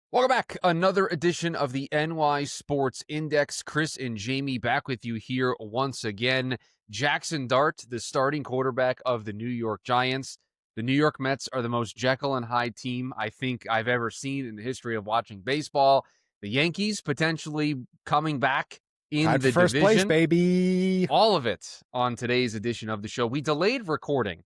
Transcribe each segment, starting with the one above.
Welcome back. Another edition of the NY Sports Index. Chris and Jamie back with you here once again. Jaxson Dart, the starting quarterback of the New York Giants. The New York Mets are the most Jekyll and Hyde team I think I've ever seen in the history of watching baseball. The Yankees potentially coming back in Tied for the first place, division. baby. All of it on today's edition of the show. We delayed recording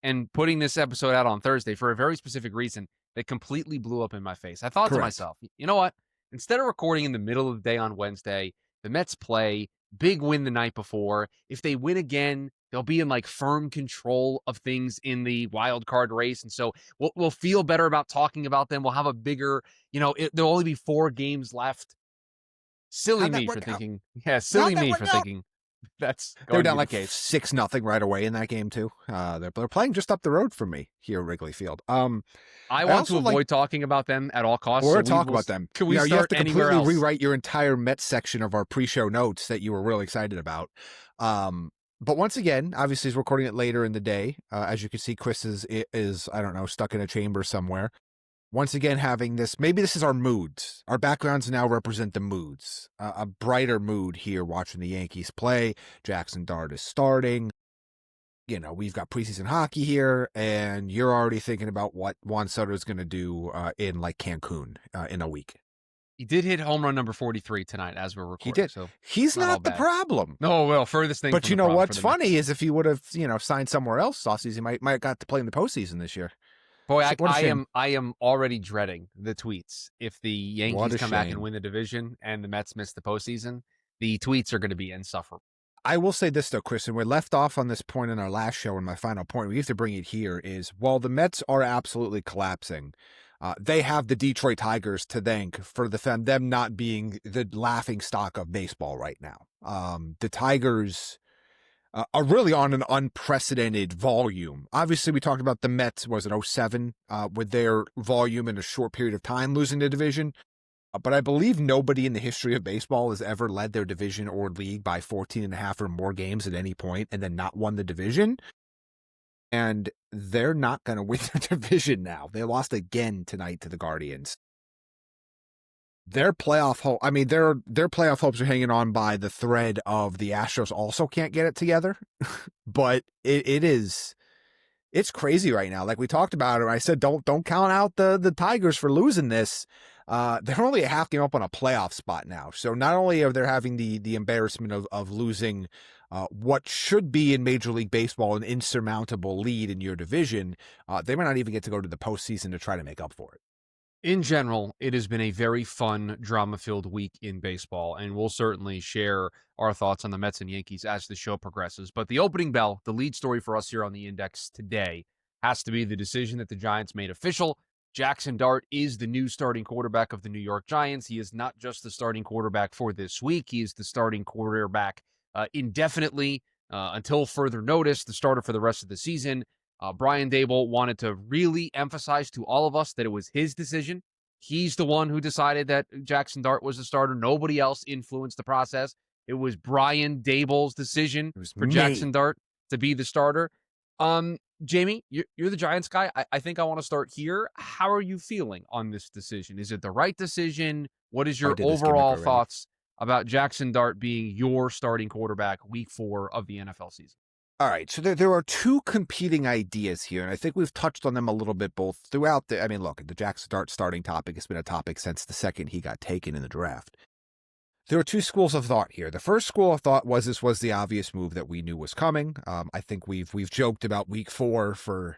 and putting this episode out on Thursday for a very specific reason that completely blew up in my face. I thought to myself, you know what? Instead of recording in the middle of the day on Wednesday, the Mets play, big win the night before. If they win again, they'll be in like firm control of things in the wild card race. And so we'll feel better about talking about them. We'll have a bigger, there'll only be 4 games left. Silly me for thinking. Yeah, silly me for thinking. That's they were down like 6-0 right away in that game too. They're playing just up the road from me here at Wrigley Field. I want to avoid talking about them at all costs. We're going to talk about them. Can we you have to completely rewrite your entire Mets section of our pre-show notes that you were really excited about. But once again, obviously, he's recording it later in the day. As you can see, Chris is I don't know, stuck in a chamber somewhere. Once again, having this, maybe this is our moods. Our backgrounds now represent the moods. A brighter mood here watching the Yankees play. Jaxson Dart is starting. You know, we've got preseason hockey here, and you're already thinking about what Juan Soto is going to do in like Cancun in a week. He did hit home run number 43 tonight as we're recording. He did. So he's not the problem. No, well, furthest thing. But you know what's funny is if he would have, signed somewhere else offseason, he might have got to play in the postseason this year. Boy, I am already dreading the tweets. If the Yankees come back and win the division and the Mets miss the postseason, the tweets are going to be insufferable. I will say this, though, Chris, and we're left off on this point in our last show, and my final point, we have to bring it here, is while the Mets are absolutely collapsing, they have the Detroit Tigers to thank for them not being the laughing stock of baseball right now. The Tigers are really on an unprecedented volume. Obviously, we talked about the Mets, was it 07, with their volume in a short period of time losing the division. But I believe nobody in the history of baseball has ever led their division or league by 14 and a half or more games at any point and then not won the division. And they're not going to win the division now. They lost again tonight to the Guardians. Their playoff hope, their playoff hopes are hanging on by the thread of the Astros also can't get it together. But it's crazy right now. Like we talked about it, I said, don't count out the Tigers for losing this. They're only a half game up on a playoff spot now. So not only are they having the embarrassment of losing what should be in Major League Baseball an insurmountable lead in your division, they might not even get to go to the postseason to try to make up for it. In general, it has been a very fun, drama-filled week in baseball, and we'll certainly share our thoughts on the Mets and Yankees as the show progresses. But the opening bell, the lead story for us here on the Index today, has to be the decision that the Giants made official. Jaxson Dart is the new starting quarterback of the New York Giants. He is not just the starting quarterback for this week. He is the starting quarterback indefinitely until further notice, the starter for the rest of the season. Brian Daboll wanted to really emphasize to all of us that it was his decision. He's the one who decided that Jaxson Dart was the starter. Nobody else influenced the process. It was Brian Daboll's decision for Jaxson Dart to be the starter. Jamie, you're the Giants guy. I think I want to start here. How are you feeling on this decision? Is it the right decision? What is your overall thoughts about Jaxson Dart being your starting quarterback week 4 of the NFL season? All right, so there are two competing ideas here, and I think we've touched on them a little bit both throughout the Jaxson Dart starting topic has been a topic since the second he got taken in the draft. There are two schools of thought here. The first school of thought was this was the obvious move that we knew was coming. I think we've joked about week 4 for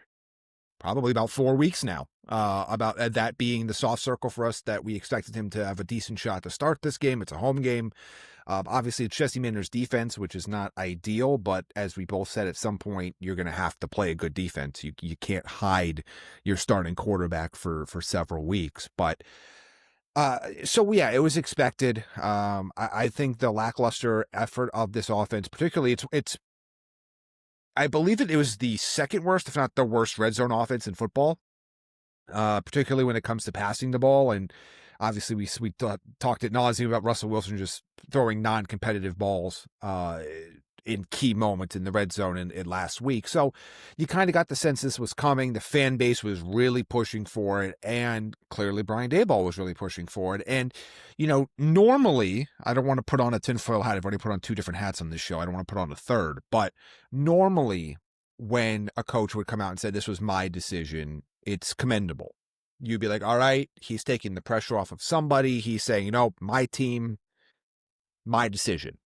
probably about 4 weeks now, about that being the soft circle for us, that we expected him to have a decent shot to start this game. It's a home game. Obviously, it's Jesse Minter's defense, which is not ideal, but as we both said, at some point, you're going to have to play a good defense. You can't hide your starting quarterback for several weeks. But it was expected. I think the lackluster effort of this offense, particularly, I believe that it was the second worst, if not the worst, red zone offense in football, particularly when it comes to passing the ball. And obviously, we talked at nauseam about Russell Wilson just throwing non-competitive balls in key moments in the red zone in last week. So you kind of got the sense this was coming. The fan base was really pushing for it, and clearly Brian Daboll was really pushing for it. And, normally, I don't want to put on a tinfoil hat. I've already put on two different hats on this show. I don't want to put on a third. But normally, when a coach would come out and say, this was my decision, it's commendable. You'd be like, all right, he's taking the pressure off of somebody. He's saying, my team, my decision.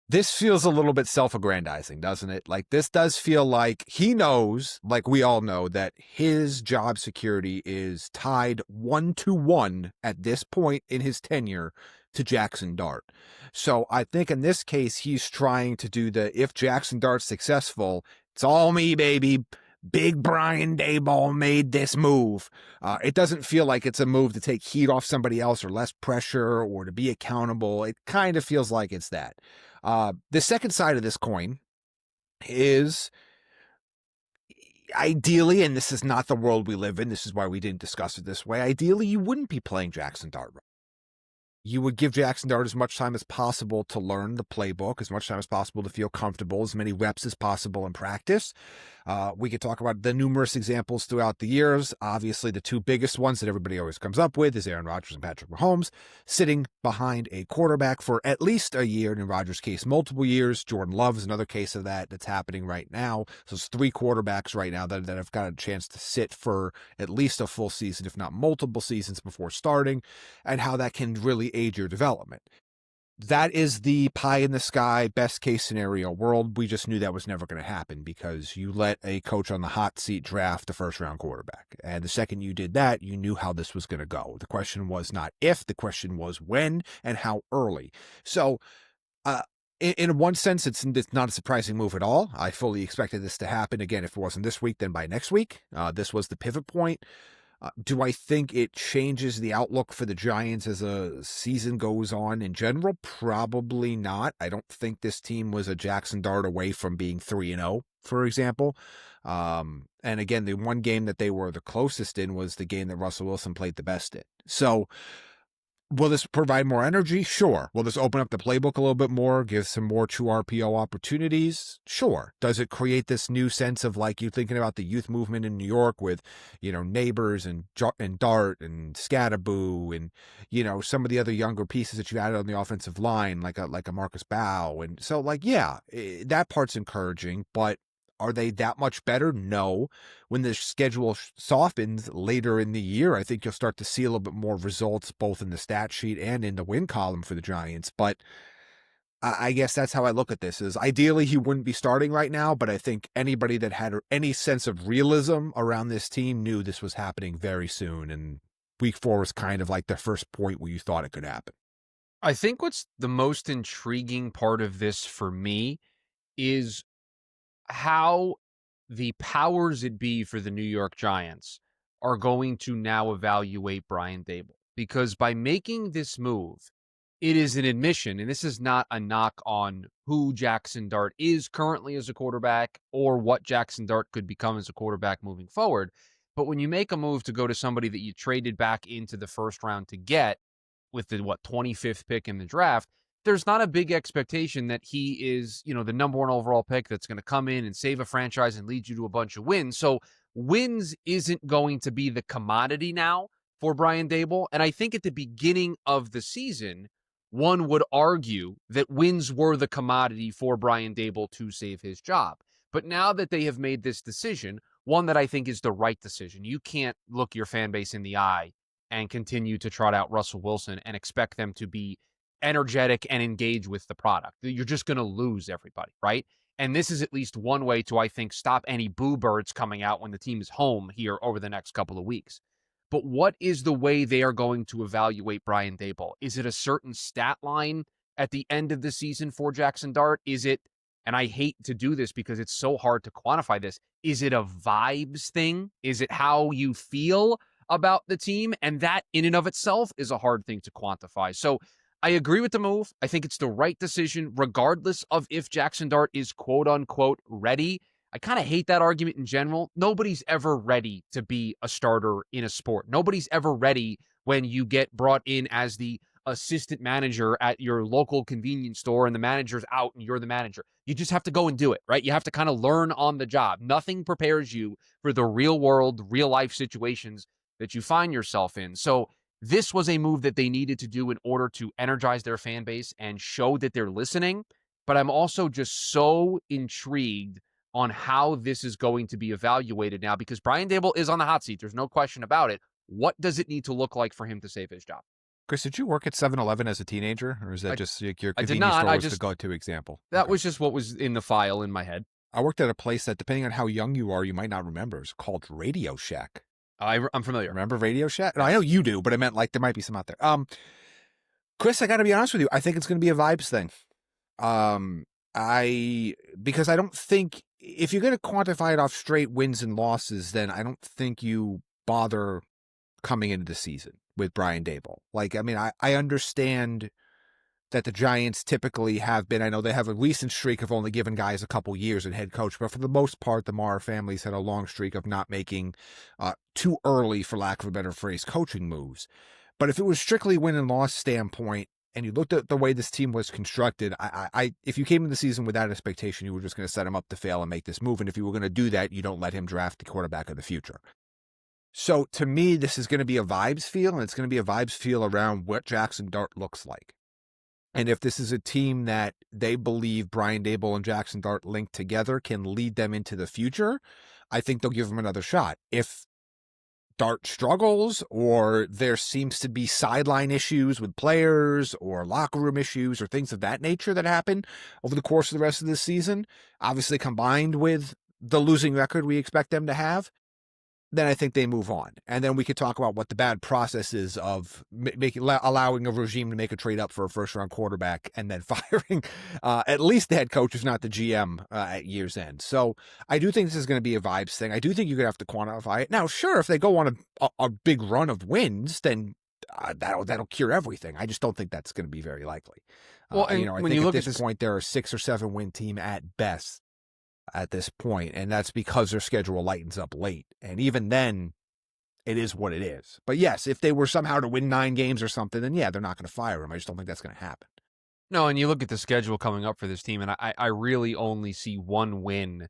This feels a little bit self-aggrandizing, doesn't it? Like, this does feel like he knows, like we all know, that his job security is tied 1-1 at this point in his tenure to Jaxson Dart. So I think in this case, he's trying to do if Jaxson Dart's successful, it's all me, baby. Big Brian Daboll made this move. It doesn't feel like it's a move to take heat off somebody else or less pressure or to be accountable. It kind of feels like it's that. The second side of this coin is ideally, and this is not the world we live in, this is why we didn't discuss it this way, ideally you wouldn't be playing Jaxson Dart. You would give Jaxson Dart as much time as possible to learn the playbook, as much time as possible to feel comfortable, as many reps as possible in practice. We could talk about the numerous examples throughout the years. Obviously, the two biggest ones that everybody always comes up with is Aaron Rodgers and Patrick Mahomes sitting behind a quarterback for at least a year, and in Rodgers' case, multiple years. Jordan Love is another case of that's happening right now. So it's three quarterbacks right now that have got a chance to sit for at least a full season, if not multiple seasons before starting, and how that can really aid your development. That is the pie in the sky, best case scenario world. We just knew that was never going to happen because you let a coach on the hot seat draft a first round quarterback. And the second you did that, you knew how this was going to go. The question was not if, the question was when and how early. So, in one sense, it's not a surprising move at all. I fully expected this to happen. Again, if it wasn't this week, then by next week. This was the pivot point. Do I think it changes the outlook for the Giants as a season goes on in general? Probably not. I don't think this team was a Jaxson Dart away from being 3-0, for example. And again, the one game that they were the closest in was the game that Russell Wilson played the best in. So, will this provide more energy? Sure. Will this open up the playbook a little bit more, give some more true RPO opportunities? Sure. Does it create this new sense of like you thinking about the youth movement in New York with, Neighbors and Dart and Scatterboo and, some of the other younger pieces that you added on the offensive line, like a Marcus Bow. And so that part's encouraging, but are they that much better? No. When the schedule softens later in the year, I think you'll start to see a little bit more results both in the stat sheet and in the win column for the Giants. But I guess that's how I look at this is ideally he wouldn't be starting right now, but I think anybody that had any sense of realism around this team knew this was happening very soon. And week 4 was kind of like the first point where you thought it could happen. I think what's the most intriguing part of this for me is how the powers that be for the New York Giants are going to now evaluate Brian Daboll. Because by making this move, it is an admission, and this is not a knock on who Jaxson Dart is currently as a quarterback or what Jaxson Dart could become as a quarterback moving forward. But when you make a move to go to somebody that you traded back into the first round to get with the 25th pick in the draft, there's not a big expectation that he is, the number 1 overall pick that's going to come in and save a franchise and lead you to a bunch of wins. So wins isn't going to be the commodity now for Brian Daboll. And I think at the beginning of the season, one would argue that wins were the commodity for Brian Daboll to save his job. But now that they have made this decision, one that I think is the right decision, you can't look your fan base in the eye and continue to trot out Russell Wilson and expect them to be energetic and engage with the product. You're just going to lose everybody, right? And this is at least one way to, I think, stop any boo birds coming out when the team is home here over the next couple of weeks. But what is the way they are going to evaluate Brian Daboll? Is it a certain stat line at the end of the season for Jaxson Dart? Is it, and I hate to do this because it's so hard to quantify this, is it a vibes thing? Is it how you feel about the team? And that in and of itself is a hard thing to quantify. So I agree with the move. I think it's the right decision, regardless of if Jaxson Dart is quote unquote ready. I kind of hate that argument in general. Nobody's ever ready to be a starter in a sport. Nobody's ever ready when you get brought in as the assistant manager at your local convenience store and the manager's out and you're the manager. You just have to go and do it, right? You have to kind of learn on the job. Nothing prepares you for the real world, real life situations that you find yourself in. So this was a move that they needed to do in order to energize their fan base and show that they're listening. But I'm also just so intrigued on how this is going to be evaluated now because Brian Dable is on the hot seat. There's no question about it. What does it need to look like for him to save his job? Chris, did you work at 7-Eleven as a teenager, or is that I, just like your I did convenience not. store I was the just, go-to example? that Okay. was just what was in the file in my head. I worked at a place that, depending on how young you are, you might not remember. It's called Radio Shack. I'm familiar. Remember Radio Shack? No, I know you do, but I meant like there might be some out there. Chris, I got to be honest with you. I think it's going to be a vibes thing. Because I don't think if you're going to quantify it off straight wins and losses, then I don't think you bother coming into the season with Brian Dable. Like, I mean, I understand that the Giants typically have been, I know they have a recent streak of only giving guys a couple years at head coach, but for the most part, the Mara family's had a long streak of not making too early, for lack of a better phrase, coaching moves. But if it was strictly win and loss standpoint, and you looked at the way this team was constructed, if you came in the season with that expectation, you were just going to set him up to fail and make this move. And if you were going to do that, you don't let him draft the quarterback of the future. So to me, this is going to be a vibes feel, and it's going to be a vibes feel around what Jaxson Dart looks like. And if this is a team that they believe Brian Dable and Jaxson Dart linked together can lead them into the future, I think they'll give them another shot. If Dart struggles, or there seems to be sideline issues with players or locker room issues or things of that nature that happen over the course of the rest of the season, obviously combined with the losing record we expect them to have, then I think they move on. And then we could talk about what the bad process is of allowing a regime to make a trade up for a first-round quarterback and then firing at least the head coach, if not the GM, at year's end. So I do think this is going to be a vibes thing. I do think you're going to have to quantify it. Now, sure, if they go on a big run of wins, then that'll cure everything. I just don't think that's going to be very likely. Well, and I when think you look at at this this, point, they're a 6 or 7 win team at best at this point, and that's because their schedule lightens up late. And even then, it is what it is. But yes, if they were somehow to win 9 games or something, then yeah, they're not going to fire him. I just don't think that's going to happen. no, and you look at the schedule coming up for this team, and I really only see one win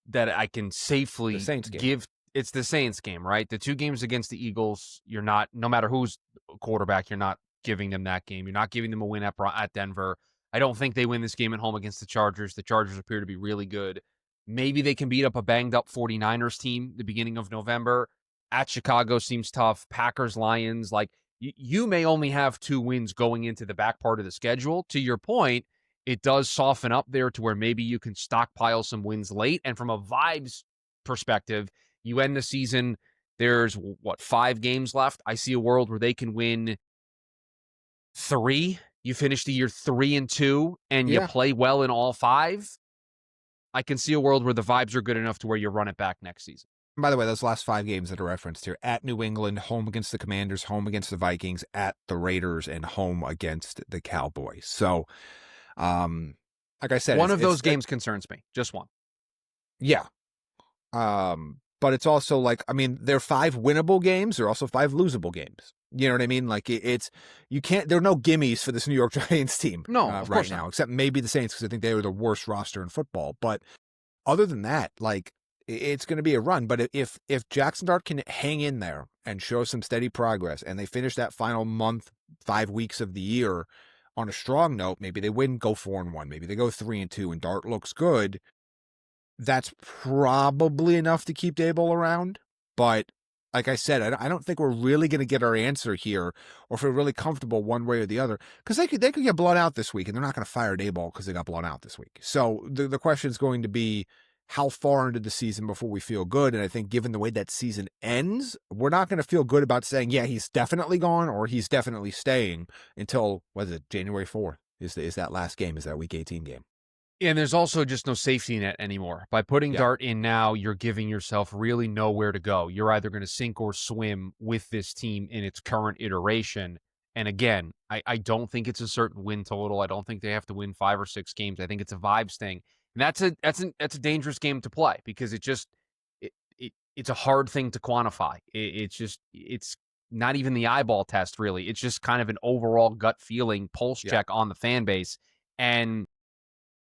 that I can safely The Saints game. give. It's the Saints game, right? The 2 games against the Eagles, you're not, no matter who's quarterback, you're not giving them that game. You're not giving them a win at Denver. I don't think they win this game at home against the Chargers. The Chargers appear to be really good. Maybe they can beat up a banged up 49ers team the beginning of November. At Chicago seems tough. Packers, Lions, like you may only have 2 wins going into the back part of the schedule. To your point, it does soften up there to where maybe you can stockpile some wins late. And from a vibes perspective, you end the season, there's 5 games left. I see a world where they can win 3. You finish the year 3-2 and you play well in all 5. I can see a world where the vibes are good enough to where you run it back next season. By the way, those last 5 games that are referenced here: at New England, home against the Commanders, home against the Vikings, at the Raiders, and home against the Cowboys. So, like I said, one of those games concerns me. Just one. Yeah. But it's also like, I mean, they're 5 winnable games. They're also 5 losable games. You know what I mean? Like you can't, there are no gimmies for this New York Giants team right now, except maybe the Saints, because I think they were the worst roster in football. But other than that, like, it's going to be a run. But if Jaxson Dart can hang in there and show some steady progress, and they finish that final month, 5 weeks of the year on a strong note, maybe they win, go 4-1, maybe they go 3-2, and Dart looks good, that's probably enough to keep Dable around. But like I said, I don't think we're really going to get our answer here, or feel really comfortable one way or the other, because they could get blown out this week, and they're not going to fire Dable because they got blown out this week. So the question is going to be, how far into the season before we feel good? And I think given the way that season ends, we're not going to feel good about saying, yeah, he's definitely gone or he's definitely staying until, what is it, January 4th is that last game, is that week 18 game. And there's also just no safety net anymore. By putting Dart in now, you're giving yourself really nowhere to go. You're either going to sink or swim with this team in its current iteration. And again, I don't think it's a certain win total. I don't think they have to win 5 or 6 games. I think it's a vibes thing. And that's a dangerous game to play, because it's a hard thing to quantify. It's not even the eyeball test, really. It's just kind of an overall gut feeling pulse Yeah. check on the fan base. And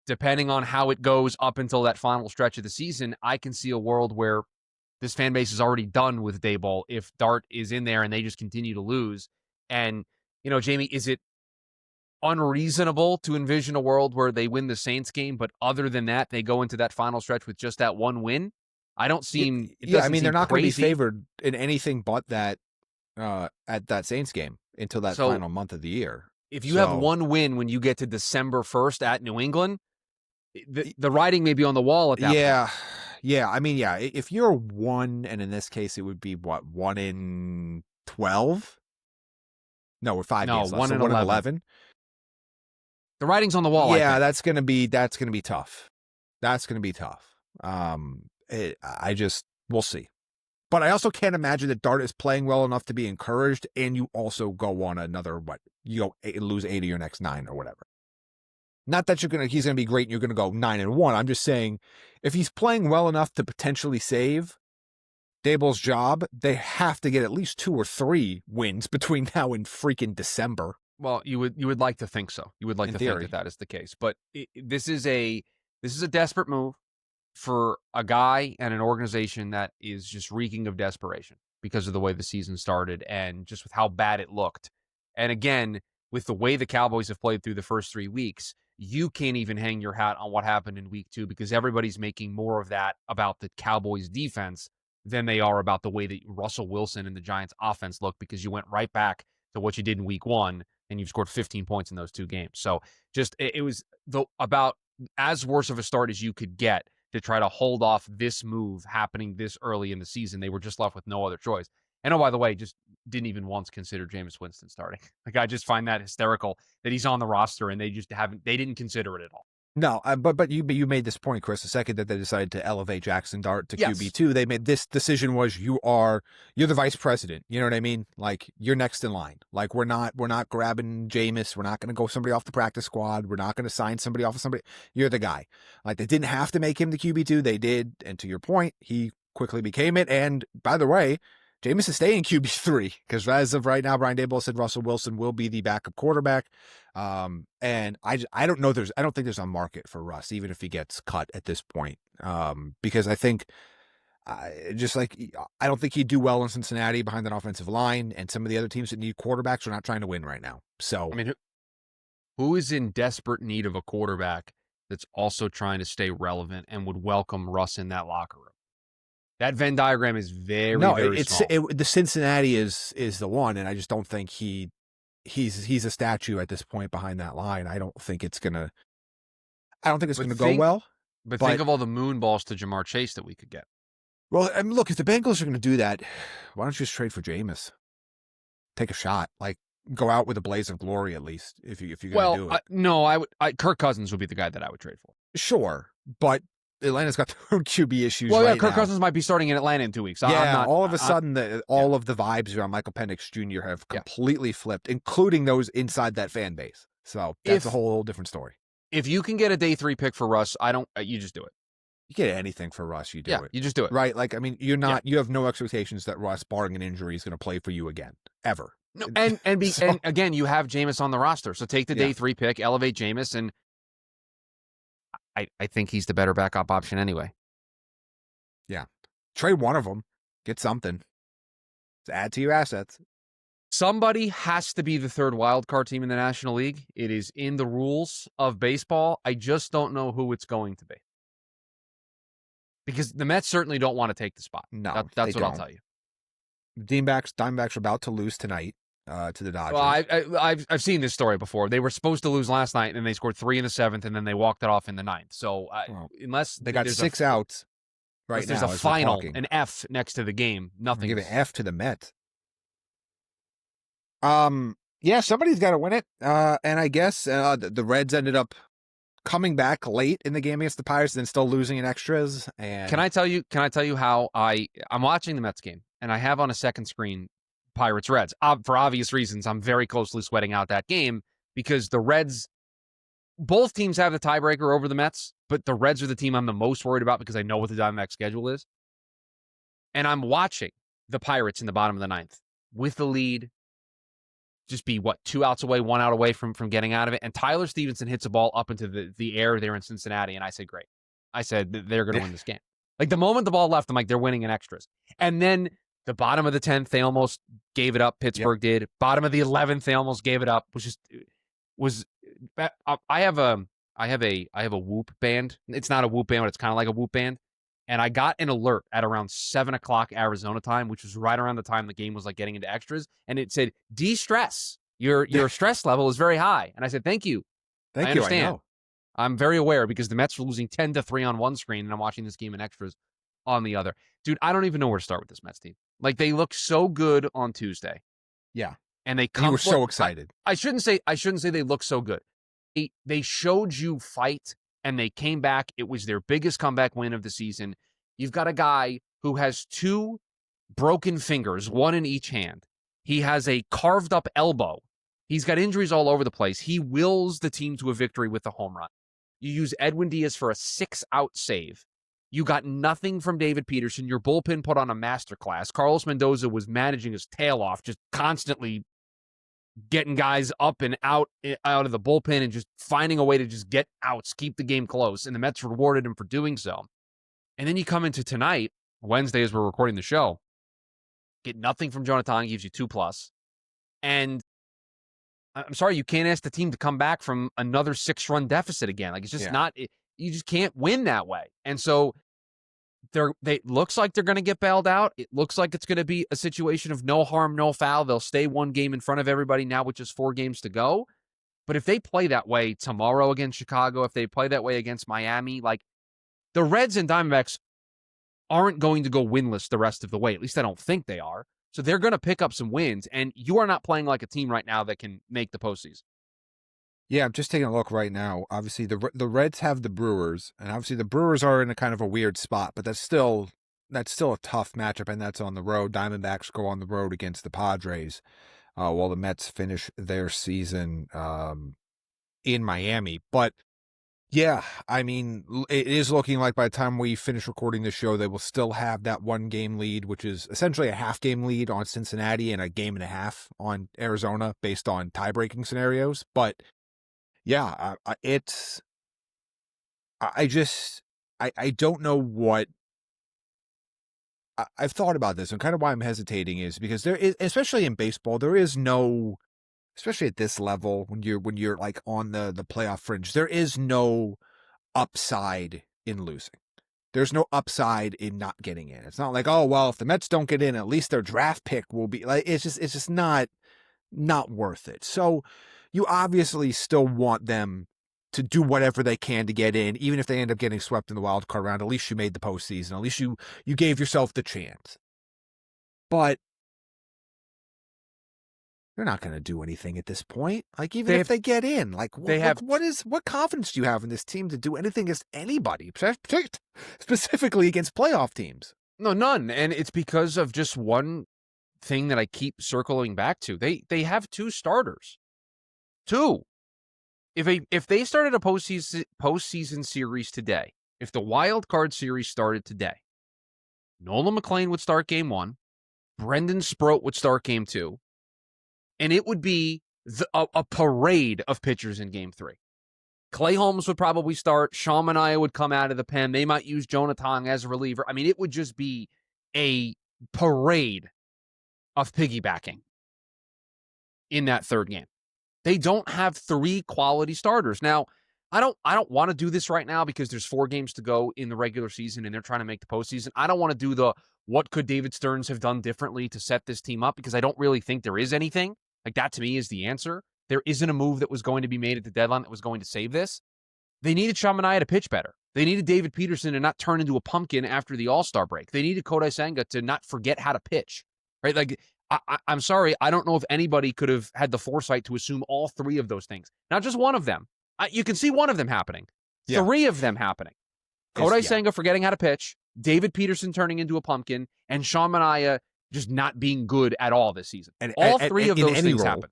depending on how it goes up until that final stretch of the season, I can see a world where this fan base is already done with Daboll if Dart is in there and they just continue to lose. And, Jamie, is it unreasonable to envision a world where they win the Saints game, but other than that, they go into that final stretch with just that one win? It Yeah, I doesn't mean, they're seem not going to be crazy. favored in anything but that at that Saints game until that So final month of the year. if you have one win when you get to December 1st at New England, the writing may be on the wall at that point. Yeah. I mean, yeah. If you're 1, and in this case, it would be what, 1 in 12? No, we're 5 No, games left. 1 So and 1 in 11. 11. The writing's on the wall, I Yeah, think. that's gonna be tough. That's gonna be tough. We'll see. But I also can't imagine that Dart is playing well enough to be encouraged, and you also go on another lose 8 of your next 9 or whatever. Not that he's gonna be great and you're gonna go 9-1. I'm just saying, if he's playing well enough to potentially save Daboll's job, they have to get at least 2 or 3 wins between now and freaking December. Well, you would like to think so. You would like In to theory. think that is the case. But this is a desperate move for a guy and an organization that is just reeking of desperation because of the way the season started and just with how bad it looked. And again, with the way the Cowboys have played through the first 3 weeks, you can't even hang your hat on what happened in week 2 because everybody's making more of that about the Cowboys defense than they are about the way that Russell Wilson and the Giants offense look, because you went right back to what you did in week 1 and you've scored 15 points in those 2 games. So just it was about as worse of a start as you could get to try to hold off this move happening this early in the season. They were just left with no other choice. And oh, by the way, just didn't even once consider Jameis Winston starting. Like, I just find that hysterical that he's on the roster and they didn't consider it at all. No, but you made this point, Chris. The second that they decided to elevate Jaxson Dart to Yes. QB2, they made this decision was you're the vice president. You know what I mean? Like, you're next in line. Like, we're not grabbing Jameis. We're not going to go somebody off the practice squad. We're not going to sign somebody off of somebody. You're the guy. Like, they didn't have to make him the QB2. They did, and to your point, he quickly became it. And by the way, Jameis is staying QB3 because as of right now, Brian Daboll said Russell Wilson will be the backup quarterback. And I don't know. I don't think there's a market for Russ, even if he gets cut at this point. Because I think I don't think he'd do well in Cincinnati behind that offensive line, and some of the other teams that need quarterbacks are not trying to win right now. So I mean, who is in desperate need of a quarterback that's also trying to stay relevant and would welcome Russ in that locker room? That Venn diagram is very small. The Cincinnati is the one, and I just don't think he's a statue at this point behind that line. I don't think it's gonna go well. But think of all the moon balls to Jamar Chase that we could get. Well, I mean, look, if the Bengals are going to do that, why don't you just trade for Jameis? Take a shot, like go out with a blaze of glory at least. If you're going to do it, no, Kirk Cousins would be the guy that I would trade for. Sure, but Atlanta's got their own QB issues. Well, yeah, right Kirk now. Cousins might be starting in Atlanta in 2 weeks. All of a sudden, all of the vibes around Michael Penix Jr. have completely flipped, including those inside that fan base. So that's a whole different story. If you can get a day 3 pick for Russ, you just do it. You get anything for Russ, you do it. You just do it. Right? Like, I mean, you have no expectations that Russ, barring an injury, is going to play for you again, ever. No, and again, you have Jameis on the roster. So take the day 3 pick, elevate Jameis, and I think he's the better backup option anyway. Yeah. Trade one of them. Get something to add to your assets. Somebody has to be the third wildcard team in the National League. It is in the rules of baseball. I just don't know who it's going to be. Because the Mets certainly don't want to take the spot. No, that's what I'll tell you. Diamondbacks are about to lose tonight to the Dodgers. Well, I've seen this story before. They were supposed to lose last night, and they scored 3 in the 7th, and then they walked it off in the 9th. So unless they got 6 outs right now, there's a final, an F next to the game. Nothing. Give an F to the Mets. Yeah, somebody's got to win it. And I guess the Reds ended up coming back late in the game against the Pirates, and then still losing in extras. And Can I tell you how I'm watching the Mets game, and I have on a second screen Pirates Reds. For obvious reasons, I'm very closely sweating out that game because the Reds, both teams have the tiebreaker over the Mets, but the Reds are the team I'm the most worried about because I know what the Diamondback schedule is. And I'm watching the Pirates in the bottom of the 9th. with the lead, just be, 2 outs away, 1 out away from getting out of it. And Tyler Stevenson hits a ball up into the air there in Cincinnati. And I said, great. I said, they're going to win this game. Like, the moment the ball left, I'm like, they're winning in extras. And then the bottom of the 10th, they almost gave it up. Pittsburgh did. Bottom of the 11th, they almost gave it up. I have a Whoop band. It's not a Whoop band, but it's kind of like a Whoop band. And I got an alert at around 7 o'clock Arizona time, which was right around the time the game was like getting into extras. And it said, de-stress. Your stress level is very high. And I said, thank you. Thank I you. understand. I know. I'm very aware because the Mets were losing 10-3 on one screen, and I'm watching this game in extras on the other. Dude, I don't even know where to start with this Mets team. Like, they look so good on Tuesday. Yeah. And they You were so excited. I shouldn't say they look so good. They showed you fight, and they came back. It was their biggest comeback win of the season. You've got a guy who has 2 broken fingers, 1 in each hand. He has a carved up elbow. He's got injuries all over the place. He wills the team to a victory with a home run. You use Edwin Diaz for a 6-out save. You got nothing from David Peterson. Your bullpen put on a masterclass. Carlos Mendoza was managing his tail off, just constantly getting guys up and out of the bullpen and just finding a way to just get outs, keep the game close. And the Mets rewarded him for doing so. And then you come into tonight, Wednesday, as we're recording the show, get nothing from Jonathan, gives you 2+. And I'm sorry, you can't ask the team to come back from another 6-run deficit again. Like, it's just not, you just can't win that way. And so they looks like they're going to get bailed out. It looks like it's going to be a situation of no harm, no foul. They'll stay 1 game in front of everybody now with just 4 games to go. But if they play that way tomorrow against Chicago, if they play that way against Miami, like, the Reds and Diamondbacks aren't going to go winless the rest of the way. At least I don't think they are. So they're going to pick up some wins, and you are not playing like a team right now that can make the postseason. Yeah, I'm just taking a look right now. Obviously, the Reds have the Brewers, and obviously the Brewers are in a kind of a weird spot, but that's still a tough matchup, and that's on the road. Diamondbacks go on the road against the Padres, while the Mets finish their season in Miami. But yeah, I mean, it is looking like by the time we finish recording the show, they will still have that 1-game lead, which is essentially a half-game lead on Cincinnati and a 1.5 on Arizona based on tie-breaking scenarios. But yeah, I don't know what I've thought about this, and kind of why I'm hesitating is because there is, especially in baseball, there is no, especially at this level, when you're like on the playoff fringe, there is no upside in losing. There's no upside in not getting in. It's not like, oh, well, if the Mets don't get in, at least their draft pick will be like, it's just not worth it. So you obviously still want them to do whatever they can to get in, even if they end up getting swept in the wild card round. At least you made the postseason. At least you gave yourself the chance. But they're not going to do anything at this point. Like, even if they get in, like, what confidence do you have in this team to do anything against anybody, specifically against playoff teams? No, none. And it's because of just one thing that I keep circling back to. They have 2 starters. 2. If they started a postseason series today, if the wild card series started today, Nolan McLean would start game 1, Brendan Sproat would start game 2, and it would be a parade of pitchers in game 3. Clay Holmes would probably start. Sean Manaea would come out of the pen. They might use Jonathan as a reliever. I mean, it would just be a parade of piggybacking in that 3rd game. They don't have 3 quality starters. Now, I don't want to do this right now because there's 4 games to go in the regular season and they're trying to make the postseason. I don't want to do the what could David Stearns have done differently to set this team up, because I don't really think there is anything. Like, that to me is the answer. There isn't a move that was going to be made at the deadline that was going to save this. They needed Sean Manaea to pitch better. They needed David Peterson to not turn into a pumpkin after the All-Star break. They needed Kodai Senga to not forget how to pitch, right? Like, I'm sorry, I don't know if anybody could have had the foresight to assume all 3 of those things. Not just one of them. You can see one of them happening. Yeah. 3 of them happening. Kodai Senga forgetting how to pitch, David Peterson turning into a pumpkin, and Sean Manaea just not being good at all this season. And all 3 of those things happened.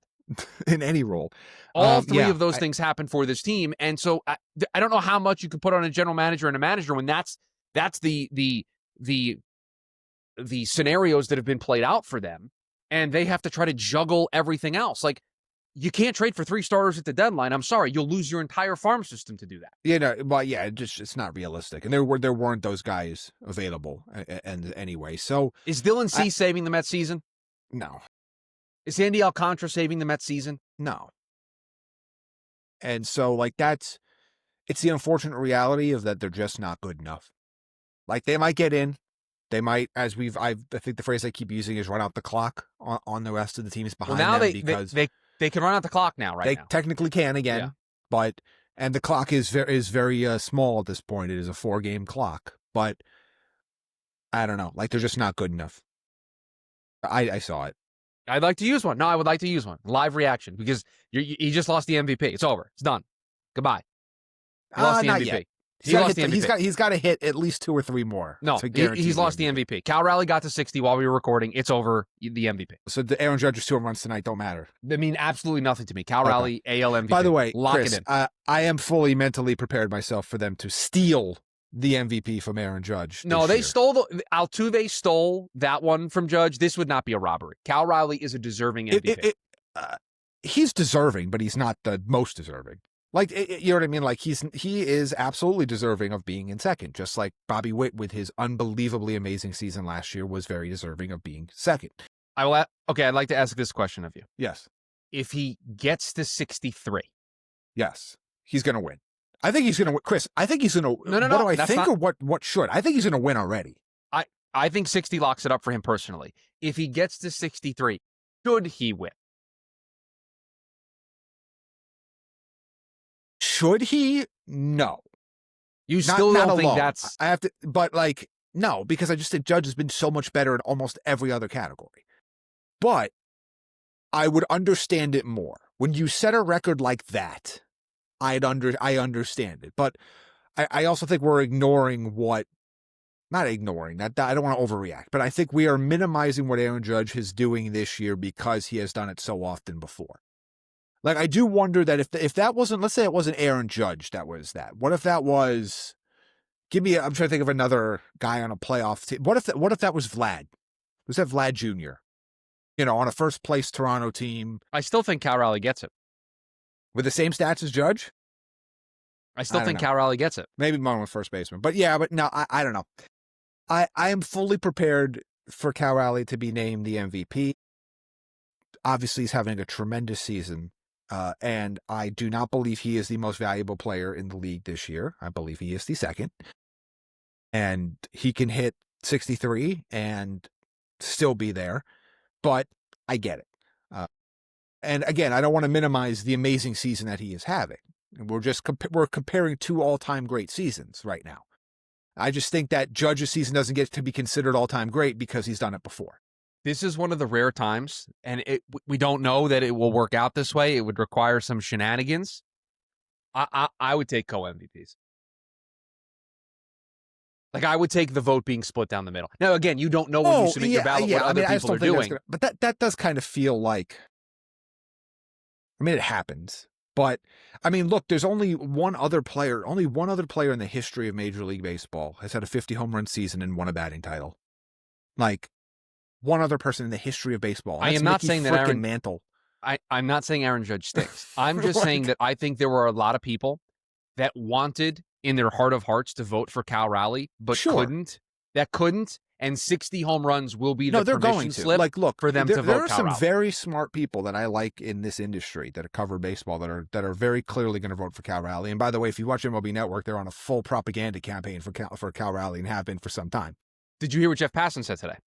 In any role. All 3 of those things happened for this team. And so I don't know how much you could put on a general manager and a manager when that's the scenarios that have been played out for them. and they have to try to juggle everything else. Like, you can't trade for 3 starters at the deadline. I'm sorry, you'll lose your entire farm system to do that. Well, yeah, it's not realistic, and there weren't those guys available, and anyway. So is Dylan Cease saving the Mets season? No. Is Andy Alcantara saving the Mets season? No. And so, like, it's the unfortunate reality of that they're just not good enough. Like, they might get in. They might, I think the phrase I keep using is run out the clock on the rest of the teams behind them. Because they can run out the clock now, right? They now. technically can again, and the clock is very small at this point. It is a 4-game clock, but I don't know. Like, they're just not good enough. I saw it. I'd like to use one. No, I would like to use one. Live reaction, because he just lost the MVP. It's over. It's done. Goodbye. He lost the not MVP. Yet. He lost the MVP. He's got to hit at least 2 or 3 more. No, he's lost the MVP. Cal Raleigh got to 60 while we were recording. It's over. The MVP. So the Aaron Judge's 2 home runs tonight don't matter. They mean absolutely nothing to me. Cal Raleigh, AL MVP. By the way, lock Chris, it in. I am fully mentally prepared myself for them to steal the MVP from Aaron Judge. No, they stole Altuve stole that one from Judge. This would not be a robbery. Cal Raleigh is a deserving MVP. He's deserving, but he's not the most deserving. Like, you know what I mean? Like, he is absolutely deserving of being in second, just like Bobby Witt with his unbelievably amazing season last year was very deserving of being second. Okay, I'd like to ask this question of you. Yes. If he gets to 63. Yes, he's going to win. I think he's going to win. Chris, I think he's going to No. What do I think, or what should? I think he's going to win already. I think 60 locks it up for him personally. If he gets to 63, should he win? Should he? No. You still don't think that's... I have to, but like, no, because I just think Judge has been so much better in almost every other category. But I would understand it more. When you set a record like that, I understand it. But I also think we're ignoring not ignoring that. I don't want to overreact, but I think we are minimizing what Aaron Judge is doing this year because he has done it so often before. Like, I do wonder that if that wasn't, let's say it wasn't Aaron Judge that was that. What if that was, I'm trying to think of another guy on a playoff team. What if that was Vlad? Was that Vlad Jr.? On a first place Toronto team. I still think Cal Raleigh gets it. With the same stats as Judge? I still think Cal Raleigh gets it. Maybe more with first baseman. But no, I don't know. I am fully prepared for Cal Raleigh to be named the MVP. Obviously, he's having a tremendous season. And I do not believe he is the most valuable player in the league this year. I believe he is the second. And he can hit 63 and still be there. But I get it. And again, I don't want to minimize the amazing season that he is having. We're just we're comparing 2 all-time great seasons right now. I just think that Judge's season doesn't get to be considered all-time great because he's done it before. This is one of the rare times, and we don't know that it will work out this way. It would require some shenanigans. I would take co-MVPs. Like, I would take the vote being split down the middle. Now, again, you don't know when you submit your ballot what other people are doing. But that does kind of feel like, it happens. But, look, there's only one other player in the history of Major League Baseball has had a 50 home run season and won a batting title. Like, one other person in the history of baseball. I am not saying that Aaron Mantle. I'm not saying Aaron Judge stinks. I'm just saying that I think there were a lot of people that wanted in their heart of hearts to vote for Cal Raleigh, but couldn't. And 60 home runs will be the permission slip for them to vote Cal Raleigh. There are some very smart people that I like in this industry that cover baseball that are very clearly going to vote for Cal Raleigh. And by the way, if you watch MLB Network, they're on a full propaganda campaign for Cal Raleigh and have been for some time. Did you hear what Jeff Passan said today?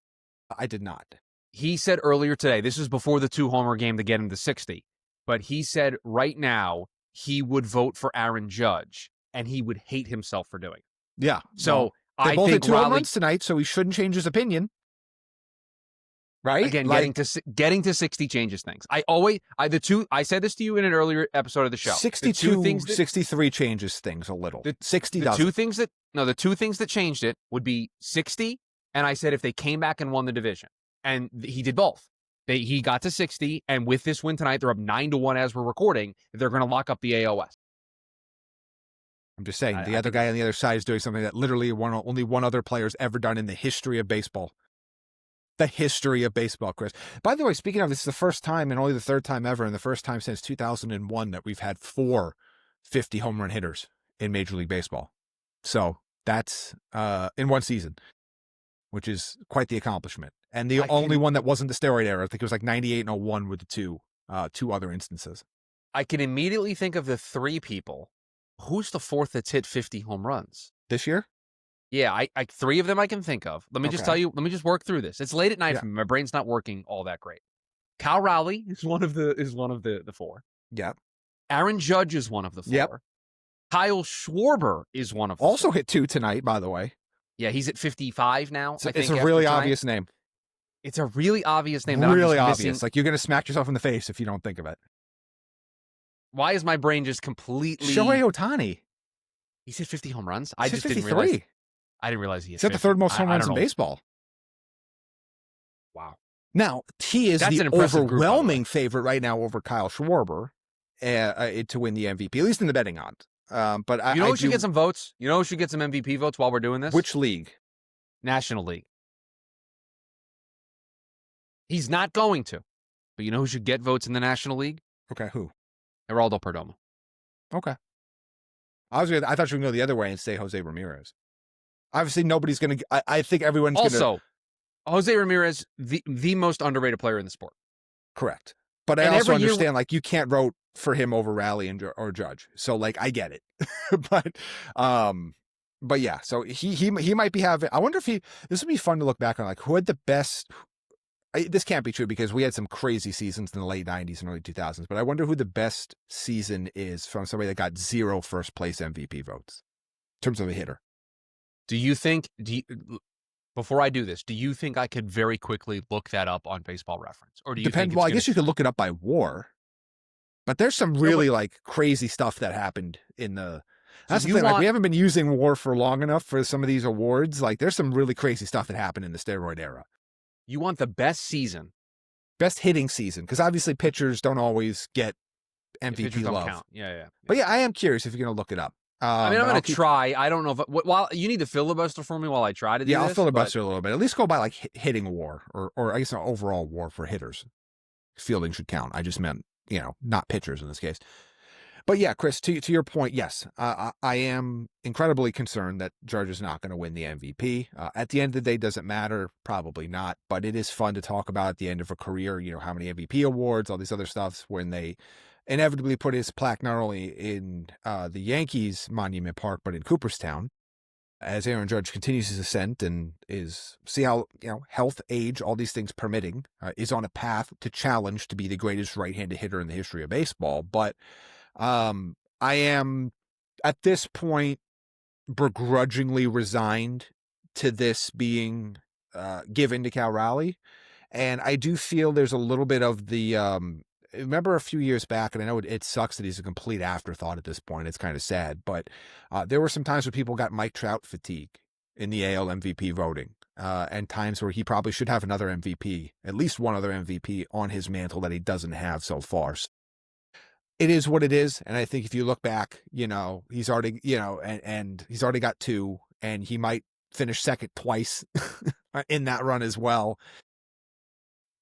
I did not. He said earlier today, this was before the 2-homer game to get him to 60, but he said right now he would vote for Aaron Judge, and he would hate himself for doing it. Yeah. So they both hit 2 home runs tonight, so he shouldn't change his opinion. Right? Again, getting to 60 changes things. I said this to you in an earlier episode of the show. 63 changes things a little. 60 doesn't. The 2 things that changed it would be 60, and I said if they came back and won the division. And he did both. He got to 60, and with this win tonight, they're up 9-1 as we're recording. They're going to lock up the AOS. I'm just saying, the other guy on the other side is doing something that literally only one other player's ever done in the history of baseball. the history of baseball, Chris. By the way, speaking of, this is the first time and only the third time ever, and the first time since 2001 that we've had 4 50 home run hitters in Major League Baseball. So that's in one season, which is quite the accomplishment. And the only one that wasn't the steroid era, I think it was like 98 and 01 were the two other instances. I can immediately think of the 3 people. Who's the 4th that's hit 50 home runs? This year? Yeah, I 3 of them I can think of. Let me just tell you, let me just work through this. It's late at night for me. My brain's not working all that great. Cal Raleigh is one of the 4. Yep. Aaron Judge is one of the 4. Yep. Kyle Schwarber is one of the Also 4. hit 2 tonight, by the way. Yeah, he's at 55 now. So it's a really obvious name. It's a really obvious name. Really obvious. Like, you're going to smack yourself in the face if you don't think of it. Why is my brain just completely... Shohei Ohtani. He's hit 50 home runs? I just 53. didn't realize. I didn't realize he hit 50. He's got the 3rd most home runs in baseball. Wow. Now, he is the overwhelming favorite right now over Kyle Schwarber to win the MVP, at least in the betting odds. But you know who should get some votes? You know who should get some MVP votes while we're doing this? Which league? National League. He's not going to. But you know who should get votes in the National League? Okay, who? Geraldo Perdomo. Okay. I thought you were going to go the other way and say Jose Ramirez. Obviously, nobody's going to... I think everyone's going to... Also, Jose Ramirez, the most underrated player in the sport. Correct. But I also understand, like, you can't vote for him over Raleigh or Judge. So, like, I get it. But yeah, so he might be having... I wonder if this would be fun to look back on, like, who had the best... this can't be true because we had some crazy seasons in the late 90s and early 2000s, but I wonder who the best season is from somebody that got 0 first place MVP votes in terms of a hitter. Before I do this, do you think I could very quickly look that up on Baseball Reference? Or do you Depends. Well, I guess you could look it up by WAR, but there's some really like crazy stuff that happened in the... That's the thing. Like, we haven't been using WAR for long enough for some of these awards. Like, there's some really crazy stuff that happened in the steroid era. You want the best season. Best hitting season. Because obviously pitchers don't always get MVP love. Count. Yeah. But yeah, I am curious if you're going to look it up. I'm going to try. I don't know if... While you need to filibuster for me while I try to do this. Yeah, I'll filibuster a little bit. At least go by like hitting WAR or I guess an overall WAR for hitters. Fielding should count. I just meant, not pitchers in this case. But yeah, Chris, to your point, yes, I am incredibly concerned that Judge is not going to win the MVP. At the end of the day, does it matter? Probably not. But it is fun to talk about at the end of a career, how many MVP awards, all these other stuffs, when they inevitably put his plaque not only in the Yankees Monument Park, but in Cooperstown, as Aaron Judge continues his ascent and see how, health, age, all these things permitting, is on a path to challenge to be the greatest right-handed hitter in the history of baseball. But I am at this point begrudgingly resigned to this being given to Cal Raleigh. And I do feel there's a little bit of the, remember a few years back, and I know it sucks that he's a complete afterthought at this point. It's kind of sad, but there were some times where people got Mike Trout fatigue in the AL MVP voting, and times where he probably should have another MVP, at least one other MVP on his mantle that he doesn't have so far. So it is what it is. And I think if you look back, he's already, and he's already got 2, and he might finish second twice in that run as well.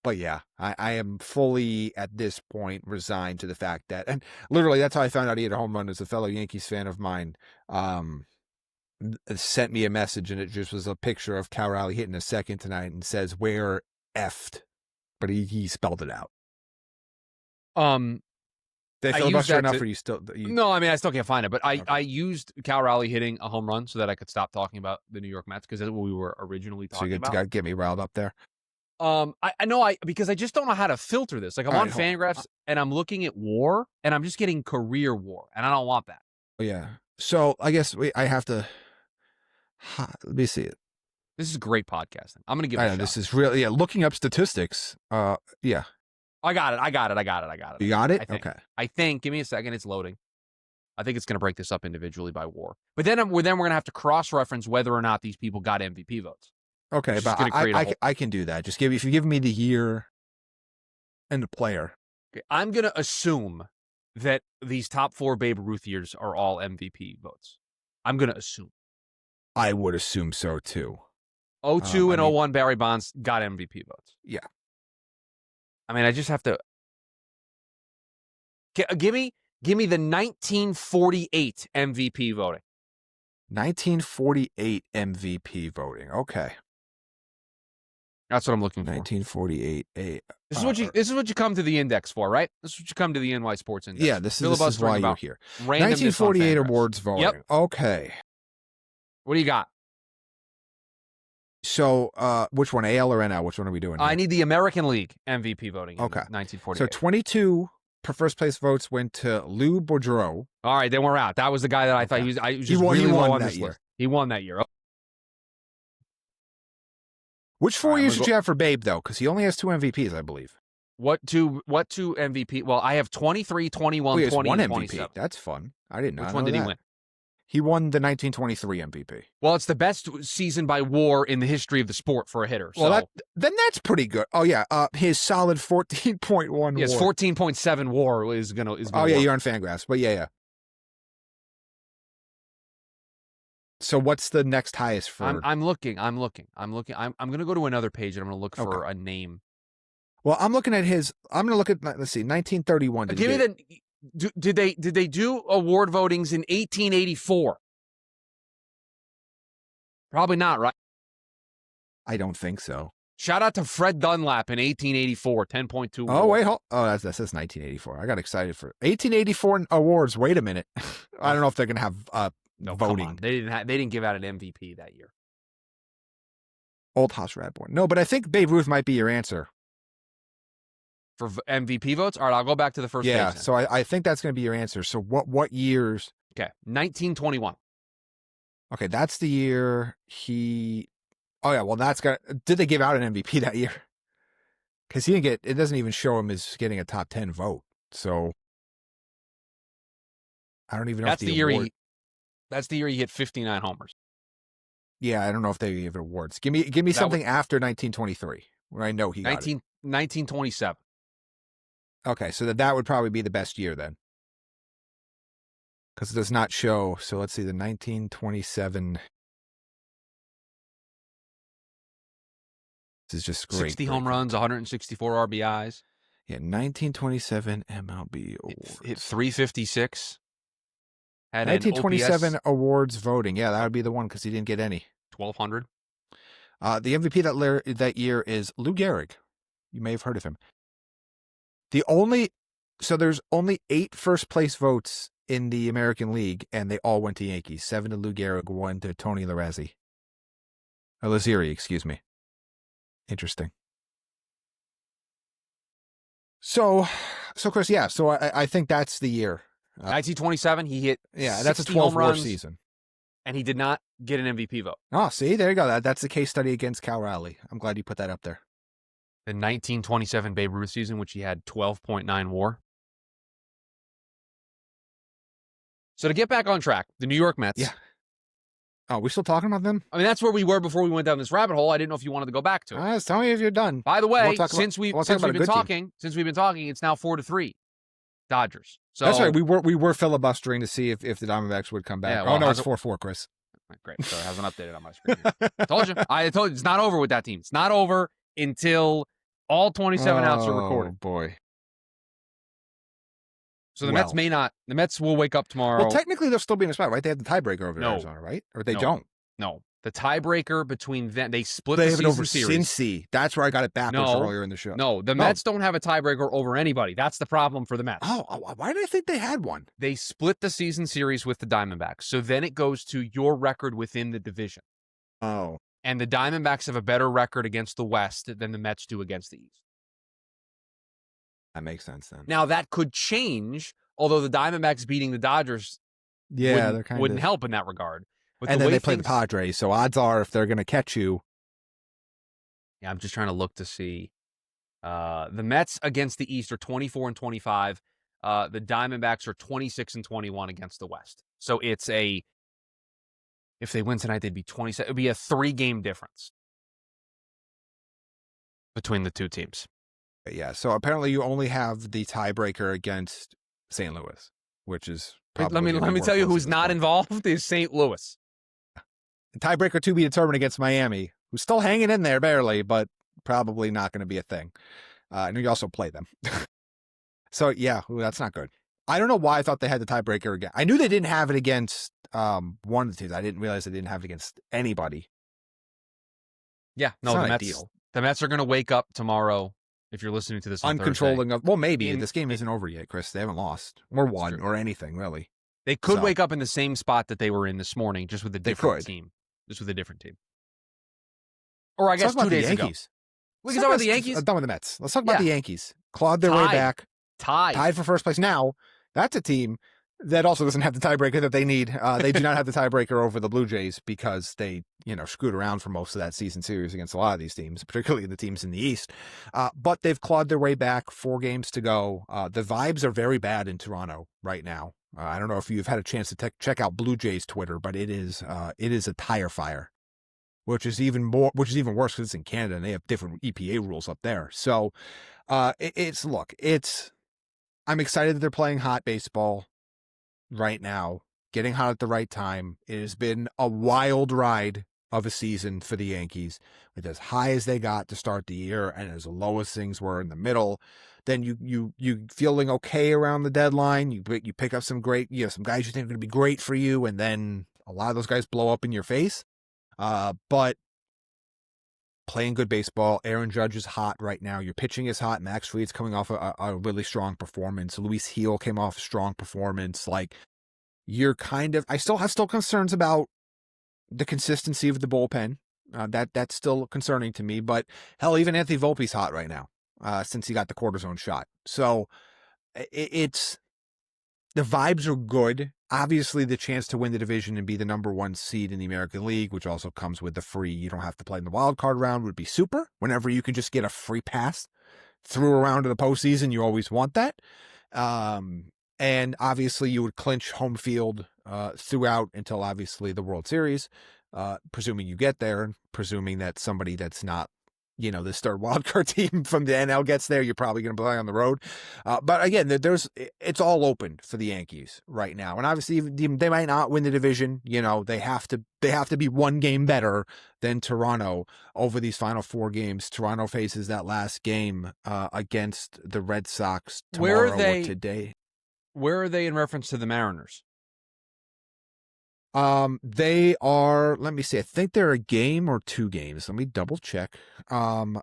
But yeah, I am fully at this point resigned to the fact that, and literally that's how I found out he had a home run, as a fellow Yankees fan of mine sent me a message, and it just was a picture of Cal Raleigh hitting a second tonight and says, "Where effed," but he spelled it out. They filibuster enough, or you still? No, I mean, I still can't find it, but I used Cal Raleigh hitting a home run so that I could stop talking about the New York Mets, because that's what we were originally talking about. So you got to get me riled up there. I know because I just don't know how to filter this. Like, I'm on Fangraphs and I'm looking at WAR, and I'm just getting career WAR, and I don't want that. Yeah. So I guess I have to. Let me see it. This is great podcasting. I'm gonna give it a shot. This is really looking up statistics. Yeah. I got it. You got it? Okay. Okay. I think. Give me a second. It's loading. I think it's going to break this up individually by WAR. But then we're going to have to cross-reference whether or not these people got MVP votes. Okay, but I can do that. Just if you give me the year and the player. Okay, I'm going to assume that these top 4 Babe Ruth years are all MVP votes. I'm going to assume. I would assume so too. 02 I and mean, 01 Barry Bonds got MVP votes. yeah. I mean, I just have to give me the 1948 MVP voting. 1948 MVP voting. Okay. That's what I'm looking for. 1948. This is what you come to the index for, right? This is what you come to the NY Sports Index. Yeah, this is why you're here. Randomness on 1948 Fangraphs. awards voting. Yep. Okay. What do you got? So, which one, AL or NL? Which one are we doing? I need the American League MVP voting. Okay. 1948. So 22 for first place votes went to Lou Boudreau. All right, then we're out. That was the guy that I thought he was. I was just really low on this list. He won that year. Which 4 years did you have for Babe, though? Because he only has 2 MVPs, I believe. What two MVP? Well, I have 23, 21, 20, one and MVP. 27. That's fun. I didn't know. Which one did he win? He won the 1923 MVP. Well, it's the best season by WAR in the history of the sport for a hitter. So. Well, then that's pretty good. Oh yeah, his solid 14.1. Yes, 14.7 WAR is gonna. Oh yeah, you're on Fangraphs, but yeah. So what's the next highest for? I'm looking. I'm gonna go to another page and I'm gonna look for a name. Well, I'm looking at his. I'm gonna look at. Let's see, 1931. Give me the. Did they do award votings in 1884? Probably not, right? I don't think so. Shout out to Fred Dunlap in 1884, 10.2. Oh wait, that says 1984. I got excited for 1884 awards. Wait a minute. I don't know if they're gonna have voting. They didn't give out an MVP that year. Old House Radborn. No, but I think Babe Ruth might be your answer. For MVP votes? All right, I'll go back to the first page. Yeah, so I think that's going to be your answer. So what years? Okay, 1921. Okay, that's the year he... Oh, yeah, well, did they give out an MVP that year? Because he didn't get... It doesn't even show him as getting a top 10 vote. So I don't even know if the award... That's the year he hit 59 homers. Yeah, I don't know if they gave it awards. Give me something after 1923, where I know he got it. 1927. Okay, so that would probably be the best year then. Because it does not show. So let's see, the 1927. This is just great. 60 home runs, 164 RBIs. Yeah, 1927 MLB awards. Hit 356. Had 1927 awards voting. Yeah, that would be the one because he didn't get any. 1,200. The MVP that year is Lou Gehrig. You may have heard of him. There's only 8 first place votes in the American League, and they all went to Yankees. 7 to Lou Gehrig, 1 to Tony Lazzeri, excuse me. Interesting. So Chris, yeah. So I think that's the year. 1927, he hit. Yeah, that's a 12-WAR season, and he did not get an MVP vote. Oh, see, there you go. That's the case study against Cal Raleigh. I'm glad you put that up there. The 1927 Babe Ruth season, which he had 12.9 WAR. So to get back on track, the New York Mets. Yeah. Oh, we still talking about them? I mean, that's where we were before we went down this rabbit hole. I didn't know if you wanted to go back to it. Just tell me if you're done. By the way, since we've been talking, it's now 4-3 Dodgers. So that's right. We were filibustering to see if the Diamondbacks would come back. Yeah, well, no, it's 4-4, Chris. Great. So it hasn't updated on my screen. I told you it's not over with that team. It's not over until all 27 outs are recorded. Oh boy. So the Mets may not. The Mets will wake up tomorrow. Well, technically they'll still be in a spot, right? They have the tiebreaker over Arizona, right? Or they don't. No, the tiebreaker between them. They split the season over series. Cincy. That's where I got it backwards earlier in the show. No, the Mets don't have a tiebreaker over anybody. That's the problem for the Mets. Oh, why did I think they had one? They split the season series with the Diamondbacks. So then it goes to your record within the division. Oh. And the Diamondbacks have a better record against the West than the Mets do against the East. That makes sense then. Now that could change, although the Diamondbacks beating the Dodgers wouldn't help in that regard. But and then they play the Padres, so odds are if they're going to catch you. Yeah, I'm just trying to look to see. The Mets against the East are 24-25. The Diamondbacks are 26-21 against the West. So it's if they win tonight, they'd be 27. It would be a 3-game difference between the two teams. Yeah, so apparently you only have the tiebreaker against St. Louis, which is probably... Let me tell you who's not involved is St. Louis. Tiebreaker to be determined against Miami, who's still hanging in there barely, but probably not going to be a thing. And you also play them. So, yeah, that's not good. I don't know why I thought they had the tiebreaker again. I knew they didn't have it against one of the teams. I didn't realize they didn't have it against anybody. Yeah, no, the Mets are going to wake up tomorrow. If you're listening to this on uncontrolling Thursday, well, maybe this game isn't over yet, Chris. They haven't lost or won or anything really. They could wake up in the same spot that they were in this morning, just with a different team. Just with a different team. Or I guess 2 days ago. We can talk about the Yankees. I'm done with the Mets. Let's talk about the Yankees. Clawed their way back. Tied for first place. Now, that's a team that also doesn't have the tiebreaker that they need. They do not have the tiebreaker over the Blue Jays because they, screwed around for most of that season series against a lot of these teams, particularly the teams in the East. But they've clawed their way back. 4 games to go. The vibes are very bad in Toronto right now. I don't know if you've had a chance to check out Blue Jays Twitter, but it is a tire fire, which is even worse because it's in Canada and they have different EPA rules up there. So I'm excited that they're playing hot baseball right now, getting hot at the right time. It has been a wild ride of a season for the Yankees, with as high as they got to start the year and as low as things were in the middle. Then you feeling okay around the deadline. You pick up some great, some guys you think are going to be great for you, and then a lot of those guys blow up in your face. But playing good baseball. Aaron Judge is hot right now. Your pitching is hot. Max Fried's coming off a really strong performance. Luis Heel came off a strong performance. Like, I still have concerns about the consistency of the bullpen. That's still concerning to me. But hell, even Anthony Volpe's hot right now since he got the cortisone shot. So it's the vibes are good. Obviously, the chance to win the division and be the number 1 seed in the American League, which also comes with the free, you don't have to play in the wild card round, would be super. Whenever you can just get a free pass through a round of the postseason, you always want that. And obviously, you would clinch home field throughout until obviously the World Series, presuming you get there, presuming that somebody that's not, this third wildcard team from the NL gets there, you're probably going to play on the road. But again, it's all open for the Yankees right now. And obviously they might not win the division. They have to be 1 game better than Toronto over these final 4 games. Toronto faces that last game against the Red Sox tomorrow or today. Where are they in reference to the Mariners? They are, let me see, I think they're a game or 2 games. Let me double check. The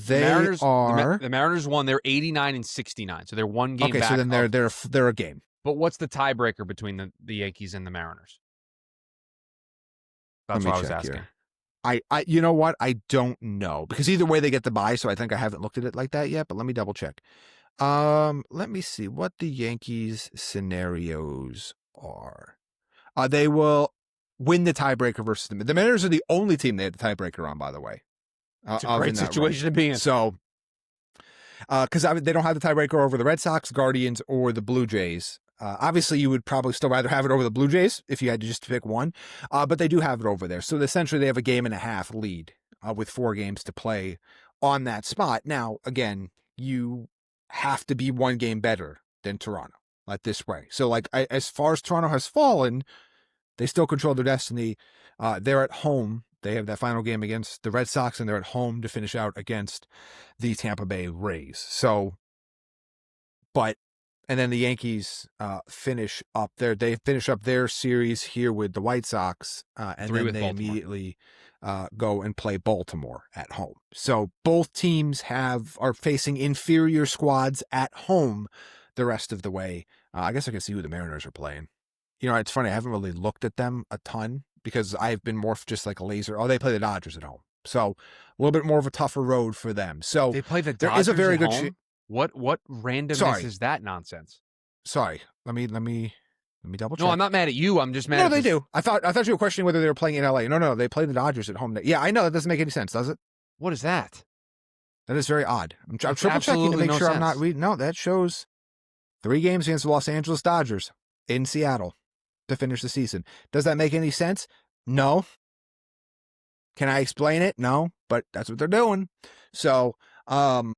Mariners won. They're 89 and 69. So they're 1 game back. Okay, so then they're a game. But what's the tiebreaker between the Yankees and the Mariners? That's what I was asking. Here. I you know what? I don't know, because either way they get the bye, so I think I haven't looked at it like that yet, but let me double check. Let me see what the Yankees scenarios are. They will win the tiebreaker versus them. The Mariners are the only team they had the tiebreaker on, by the way. It's a great situation to be in. So, because they don't have the tiebreaker over the Red Sox, Guardians, or the Blue Jays. Obviously, you would probably still rather have it over the Blue Jays if you had to just pick one. But they do have it over there. So essentially, they have a 1.5 game lead with 4 games to play on that spot. Now, again, you have to be 1 game better than Toronto, like this way. So, as far as Toronto has fallen, they still control their destiny. They're at home. They have that final game against the Red Sox, and they're at home to finish out against the Tampa Bay Rays. So, and then the Yankees finish up their series here with the White Sox, and then they immediately go and play Baltimore at home. So both teams are facing inferior squads at home the rest of the way. I guess I can see who the Mariners are playing. It's funny. I haven't really looked at them a ton because I've been more just like a laser. Oh, they play the Dodgers at home. So a little bit more of a tougher road for them. So they play the Dodgers there is a very good home? What randomness is that nonsense? Sorry. Let me double check. No, I'm not mad at you. I'm just mad at they do. I thought you were questioning whether they were playing in LA. No, they play the Dodgers at home. Yeah, I know that doesn't make any sense, does it? What is that? That is very odd. I'm triple checking to make sure I'm not reading. No, that shows 3 games against the Los Angeles Dodgers in Seattle to finish the season. Does that make any sense? No. Can I explain it? No, but that's what they're doing. So, hey,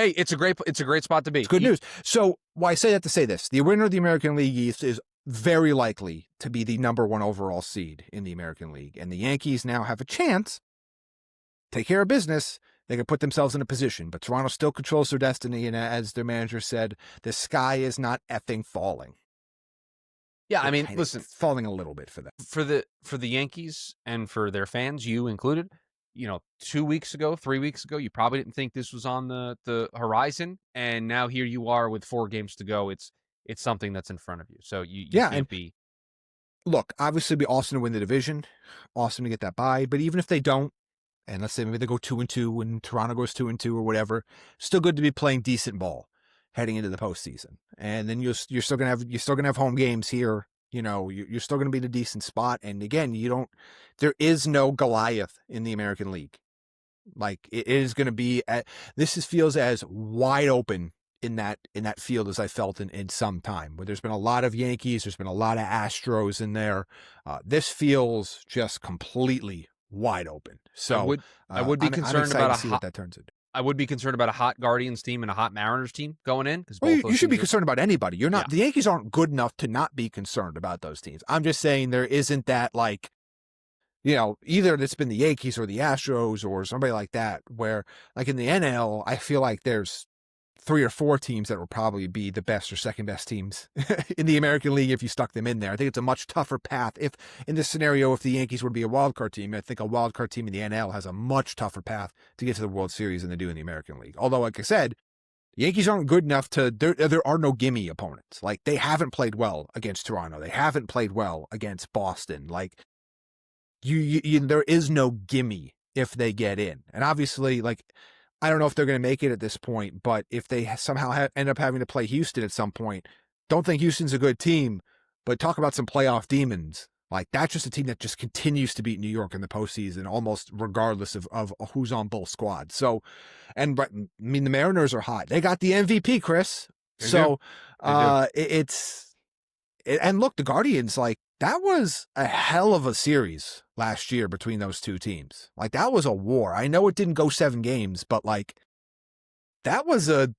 it's a great spot to be. It's good news. So, I say that to say this: the winner of the American League East is very likely to be the number 1 overall seed in the American League. And the Yankees now have a chance, take care of business. They can put themselves in a position, but Toronto still controls their destiny. And as their manager said, the sky is not effing falling. Yeah, I mean, listen, It's falling a little bit for them. For the Yankees and for their fans, you included, 2 weeks ago, 3 weeks ago, you probably didn't think this was on the horizon, and now here you are with 4 games to go. It's something that's in front of you. So you Yeah, can't and be. look, obviously it'd be awesome to win the division, awesome to get that bye, but even if they don't, and let's say maybe they go 2-2 and Toronto goes 2-2 or whatever, still good to be playing decent ball heading into the postseason. And then you're still gonna have home games here. You're still gonna be in a decent spot. And again, there is no Goliath in the American League. Like it is gonna be feels as wide open in that field as I felt in some time. Where there's been a lot of Yankees, there's been a lot of Astros in there. This feels just completely wide open. So I would be concerned I'm about to see what that turns into. I would be concerned about a hot Guardians team and a hot Mariners team going in because Well, you should be concerned about anybody. You're not. Yeah. The Yankees aren't good enough to not be concerned about those teams. I'm just saying there isn't that either it's been the Yankees or the Astros or somebody like that where like in the NL, I feel like there's 3 or 4 teams that will probably be the best or second best teams in the American League if you stuck them in there. I think it's a much tougher path. If in this scenario, if the Yankees would be a wild card team, I think a wild card team in the NL has a much tougher path to get to the World Series than they do in the American League. Although, like I said, the Yankees aren't good enough there are no gimme opponents. Like they haven't played well against Toronto. They haven't played well against Boston. Like there is no gimme if they get in. And obviously, like, I don't know if they're going to make it at this point, but if they somehow end up having to play Houston at some point, don't think Houston's a good team, but talk about some playoff demons. Like, that's just a team that just continues to beat New York in the postseason, almost regardless of who's on both squads. So, and I mean, the Mariners are hot. They got the MVP, Chris. And look, the Guardians, like, that was a hell of a series last year between those two teams. Like, that was a war. I know it didn't go 7 games, but like, that was a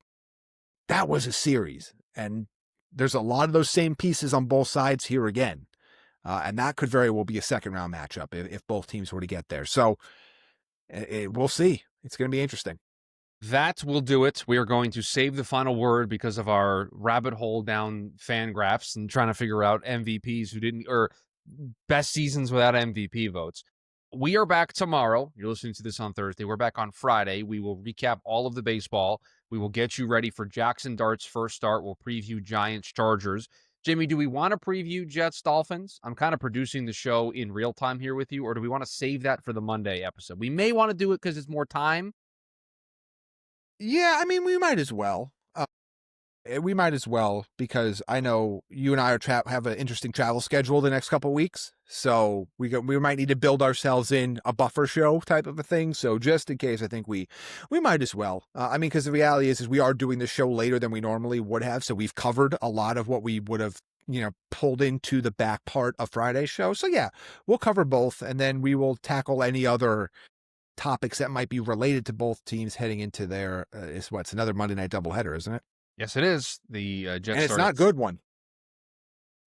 series. And there's a lot of those same pieces on both sides here again. And that could very well be a second round matchup if both teams were to get there. So we'll see. It's going to be interesting. That will do it. We are going to save the final word because of our rabbit hole down fan graphs and trying to figure out MVPs or best seasons without MVP votes. We are back tomorrow. You're listening to this on Thursday. We're back on Friday. We will recap all of the baseball. We will get you ready for Jaxson Dart's first start. We'll preview Giants Chargers. Jamie, do we want to preview Jets Dolphins? I'm kind of producing the show in real time here with you, or do we want to save that for the Monday episode? We may want to do it because it's more time. Yeah, I mean, we might as well. Because I know you and I have an interesting travel schedule the next couple of weeks. So we might need to build ourselves in a buffer show type of a thing. So just in case, I think we might as well. I mean, because the reality is we are doing the show later than we normally would have. So we've covered a lot of what we would have, pulled into the back part of Friday's show. So yeah, we'll cover both, and then we will tackle any other topics that might be related to both teams heading into their it's another Monday night doubleheader, isn't it? Yes, it is. The Jets, and it's not a good one.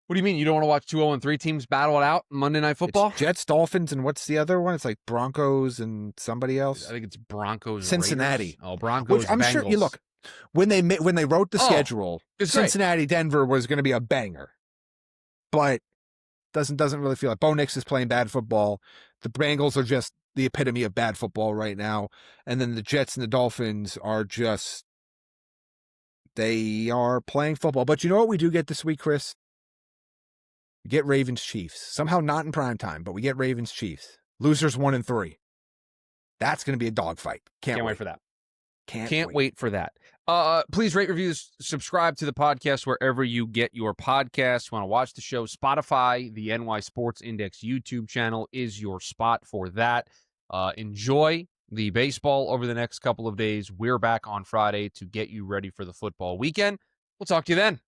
What do you mean? You don't want to watch 2-0-3 teams battle it out Monday Night Football? It's Jets, Dolphins, and what's the other one? It's like Broncos and somebody else. I think it's Broncos, Cincinnati. Raiders. Oh, Broncos. Which I'm Bengals. sure. You look, when they wrote the schedule, Cincinnati, great. Denver was going to be a banger, but doesn't really feel like Bo Nix is playing bad football. The Bengals are just the epitome of bad football right now, and then the Jets and the Dolphins are just. They are playing football. But you know what we do get this week, Chris? We get Ravens Chiefs. Somehow not in prime time, but we get Ravens Chiefs. Losers 1-3. That's going to be a dogfight. Can't wait for that. Can't wait for that. Please rate, reviews, subscribe to the podcast wherever you get your podcasts. Want to watch the show? Spotify, the NY Sports Index YouTube channel is your spot for that. Enjoy the baseball over the next couple of days. We're back on Friday to get you ready for the football weekend. We'll talk to you then.